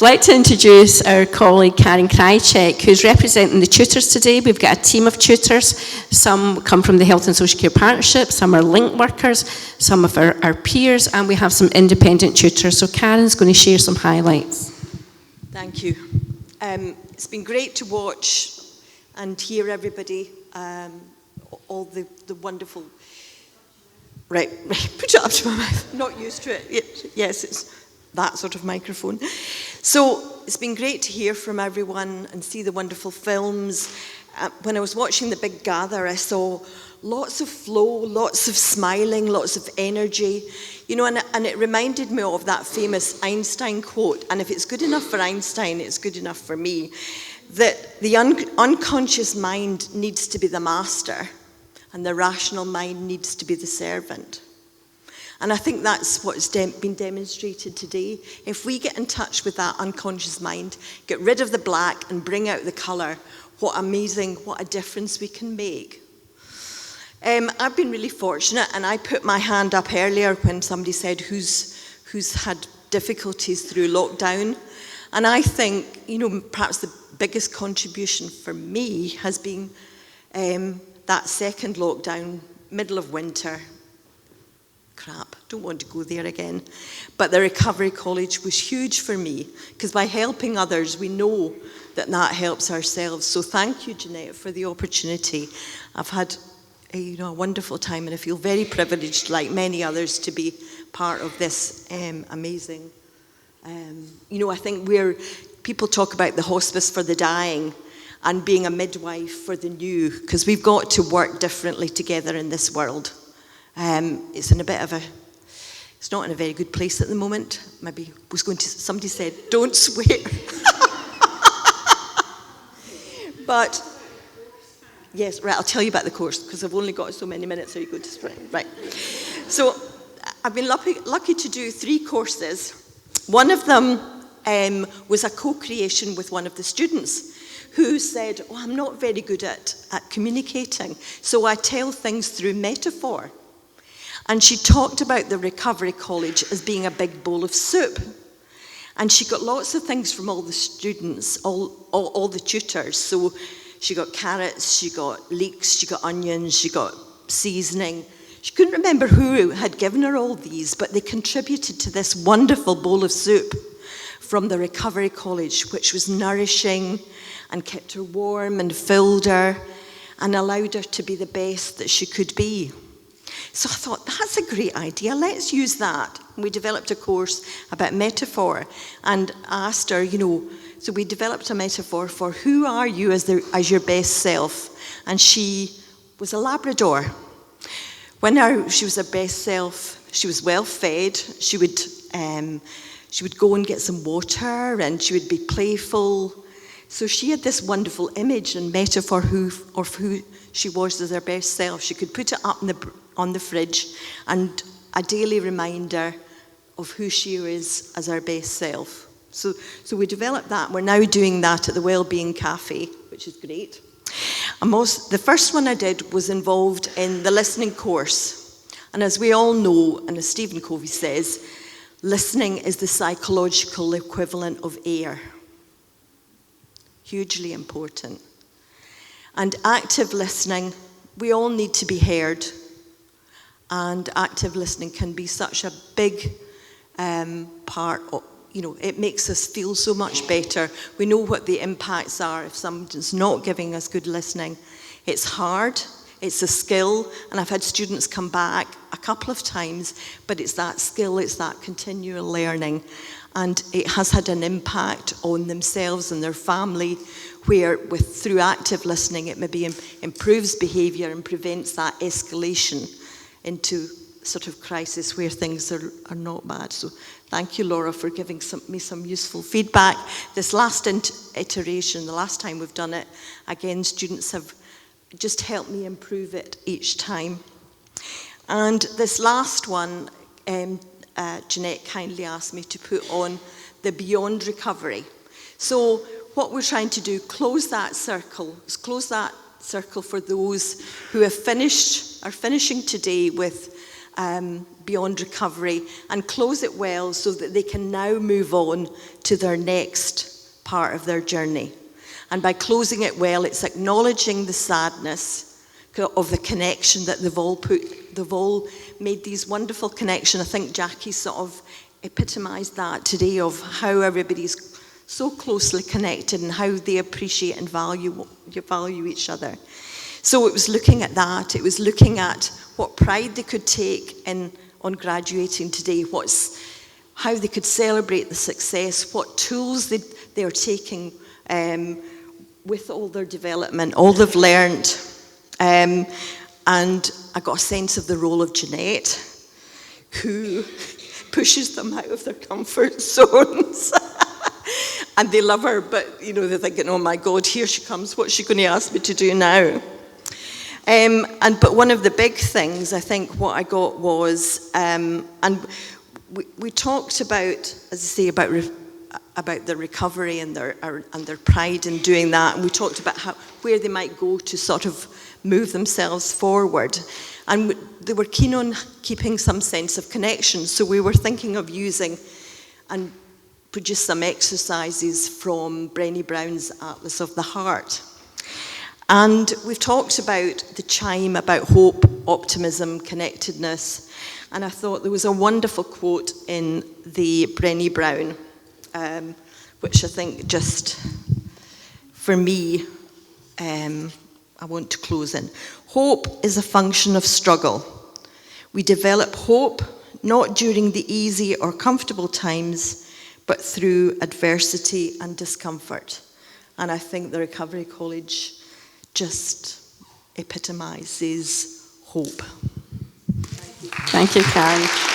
I'd like to introduce our colleague Karen Krawzyck, who's representing the tutors today. We've got a team of tutors. Some come from the Health and Social Care Partnership, some are link workers, some of our peers, and we have some independent tutors. So Karen's going to share some highlights. Thank you. It's been great to watch and hear everybody, all the wonderful... Right, put it up to my mouth. Not used to it. Yes, it's that sort of microphone. So it's been great to hear from everyone and see the wonderful films. When I was watching the big gather, I saw lots of flow, lots of smiling, lots of energy. You know, and it reminded me of that famous Einstein quote, and if it's good enough for Einstein, it's good enough for me, that the unconscious mind needs to be the master, and the rational mind needs to be the servant. And I think that's what's been demonstrated today. If we get in touch with that unconscious mind, get rid of the black and bring out the colour, what a difference we can make. I've been really fortunate, and I put my hand up earlier when somebody said who's had difficulties through lockdown. And I think, you know, perhaps the biggest contribution for me has been that second lockdown, middle of winter. Crap, don't want to go there again. But the Recovery College was huge for me, because by helping others, we know that helps ourselves. So thank you, Jeanette, for the opportunity. I've had a wonderful time, and I feel very privileged, like many others, to be part of this amazing. I think people talk about the hospice for the dying and being a midwife for the new, because we've got to work differently together in this world. It's not in a very good place at the moment. Somebody said, don't swear. But, yes, right, I'll tell you about the course, because I've only got so many minutes, so you go to spring. Right. So, I've been lucky to do 3 courses. One of them was a co-creation with one of the students, who said, I'm not very good at communicating, so I tell things through metaphor. And she talked about the Recovery College as being a big bowl of soup. And she got lots of things from all the students, all the tutors. So she got carrots, she got leeks, she got onions, she got seasoning. She couldn't remember who had given her all these, but they contributed to this wonderful bowl of soup from the Recovery College, which was nourishing and kept her warm and filled her and allowed her to be the best that she could be. So I thought, that's a great idea, let's use that. And we developed a course about metaphor, and I asked her, so we developed a metaphor for who are you as your best self. And she was a Labrador. When she was her best self, she was well fed, she would go and get some water, and she would be playful. So she had this wonderful image and metaphor of who she was as her best self. She could put it up on the fridge, and a daily reminder of who she is as her best self. So we developed that. We're now doing that at the Wellbeing Cafe, which is great. And the first one I did was involved in the listening course. And as we all know, and as Stephen Covey says, listening is the psychological equivalent of air. Hugely important. And active listening, we all need to be heard. And active listening can be such a big part of, it makes us feel so much better. We know what the impacts are if someone's not giving us good listening. It's hard, it's a skill, and I've had students come back a couple of times, but it's that skill, it's that continual learning. And it has had an impact on themselves and their family, where through active listening, it maybe improves behaviour and prevents that escalation into sort of crisis where things are not bad. So thank you, Laura, for giving me some useful feedback. This last iteration, the last time we've done it, again, students have just helped me improve it each time. And this last one, Jeanette kindly asked me to put on the Beyond Recovery. So what we're trying to do, close that circle for those who are finishing today with beyond recovery and close it well so that they can now move on to their next part of their journey. And by closing it well, it's acknowledging the sadness of the connection that they've all made these wonderful connections. I think Jackie sort of epitomised that today, of how everybody's so closely connected and how they appreciate and value each other. So it was looking at that. It was looking at what pride they could take on graduating today, how they could celebrate the success, what tools they are taking with all their development, all they've learned. And I got a sense of the role of Jeanette, who pushes them out of their comfort zones. And they love her, but they're thinking, oh my God, here she comes, what's she going to ask me to do now? But one of the big things, I think, what I got was, and we talked about, as I say, about the recovery and their pride in doing that, and we talked about where they might go to sort of move themselves forward. And they were keen on keeping some sense of connection, so we were thinking of using and produce some exercises from Brené Brown's Atlas of the Heart. And we've talked about the chime, about hope, optimism, connectedness, and I thought there was a wonderful quote in the Brené Brown, which I think just, for me, I want to close in. Hope is a function of struggle. We develop hope not during the easy or comfortable times, but through adversity and discomfort. And I think the Recovery College just epitomises hope. Thank you, Karen.